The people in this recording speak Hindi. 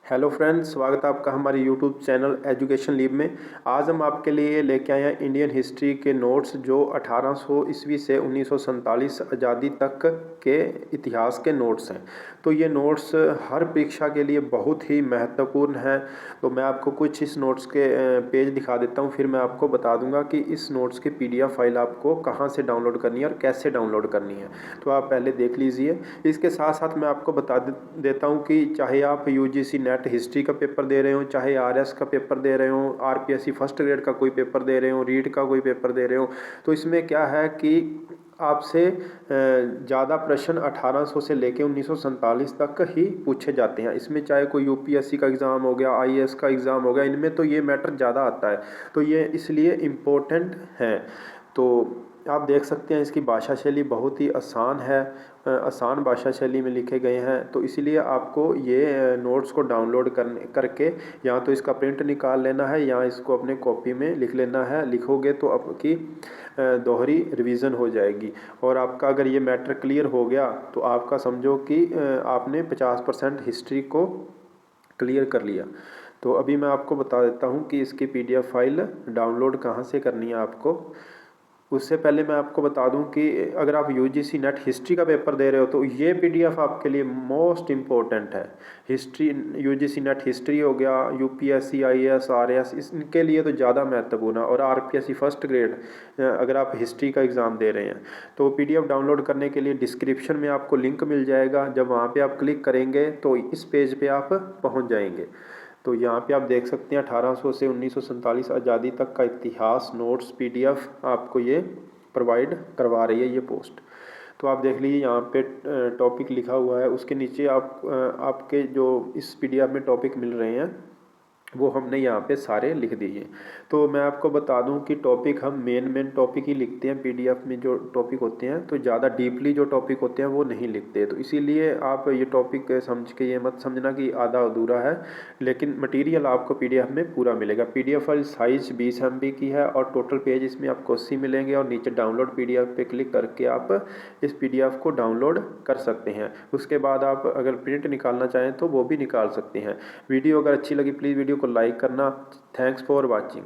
हेलो फ्रेंड्स, स्वागत है आपका हमारे यूट्यूब चैनल एजुकेशन लीब में। आज हम आपके लिए लेके आए हैं इंडियन हिस्ट्री के नोट्स जो 1800 ईस्वी से 1947 आज़ादी तक के इतिहास के नोट्स हैं। तो ये नोट्स हर परीक्षा के लिए बहुत ही महत्वपूर्ण हैं। तो मैं आपको कुछ इस नोट्स के पेज दिखा देता हूँ, फिर मैं आपको बता दूंगा कि इस नोट्स की PDF फाइल आपको कहाँ से डाउनलोड करनी है और कैसे डाउनलोड करनी है। तो आप पहले देख लीजिए। इसके साथ साथ मैं आपको बता देता हूँ कि चाहे आप UGC नेट हिस्ट्री का पेपर दे रहे हो, चाहे RS का पेपर दे रहे हो, RPSC फर्स्ट ग्रेड का कोई पेपर दे रहे हो, रीट का कोई पेपर दे रहे हो, तो इसमें क्या है कि आपसे ज़्यादा प्रश्न 1800 से लेके 1947 तक ही पूछे जाते हैं। इसमें चाहे कोई UPSC का एग्ज़ाम हो गया, IAS का एग्ज़ाम हो गया, इनमें तो ये मैटर ज़्यादा आता है, तो ये इसलिए इम्पोर्टेंट है। तो आप देख सकते हैं इसकी भाषा शैली बहुत ही आसान है, आसान भाषा शैली में लिखे गए हैं। तो इसलिए आपको ये नोट्स को डाउनलोड करके या तो इसका प्रिंट निकाल लेना है या इसको अपने कॉपी में लिख लेना है। लिखोगे तो आपकी दोहरी रिवीजन हो जाएगी और आपका अगर ये मैटर क्लियर हो गया तो आपका समझो कि आपने 50% हिस्ट्री को क्लियर कर लिया। तो अभी मैं आपको बता देता हूँ कि इसकी PDF फाइल डाउनलोड कहाँ से करनी है आपको। उससे पहले मैं आपको बता दूं कि अगर आप UGC नेट हिस्ट्री का पेपर दे रहे हो तो ये PDF आपके लिए मोस्ट इम्पोर्टेंट है। हिस्ट्री, UGC नेट हिस्ट्री हो गया, UPSC IAS RAS, इनके लिए तो ज़्यादा महत्वपूर्ण है। और RPSC फर्स्ट ग्रेड अगर आप हिस्ट्री का एग्ज़ाम दे रहे हैं तो PDF डाउनलोड करने के लिए डिस्क्रिप्शन में आपको लिंक मिल जाएगा। जब वहाँ पर आप क्लिक करेंगे तो इस पेज पर आप पहुँच जाएंगे। तो यहाँ पे आप देख सकते हैं 1800 से 1947 आज़ादी तक का इतिहास नोट्स PDF आपको ये प्रोवाइड करवा रही है ये पोस्ट। तो आप देख लीजिए यहाँ पे टॉपिक लिखा हुआ है, उसके नीचे आपके जो इस PDF में टॉपिक मिल रहे हैं वो हमने यहाँ पे सारे लिख दिए। तो मैं आपको बता दूं कि टॉपिक हम मेन टॉपिक ही लिखते हैं PDF में। जो टॉपिक होते हैं तो ज़्यादा डीपली जो टॉपिक होते हैं वो नहीं लिखते। तो इसीलिए आप ये टॉपिक समझ के ये मत समझना कि आधा अधूरा है, लेकिन मटेरियल आपको PDF में पूरा मिलेगा। PDF फाइल साइज़ 20 MB की है और टोटल पेज इसमें आपको 80 मिलेंगे। और नीचे डाउनलोड PDF पे क्लिक करके आप इस PDF को डाउनलोड कर सकते हैं। उसके बाद आप अगर प्रिंट निकालना चाहें तो वो भी निकाल सकते हैं। वीडियो अगर अच्छी लगी प्लीज़ वीडियो को लाइक करना। Thanks for watching.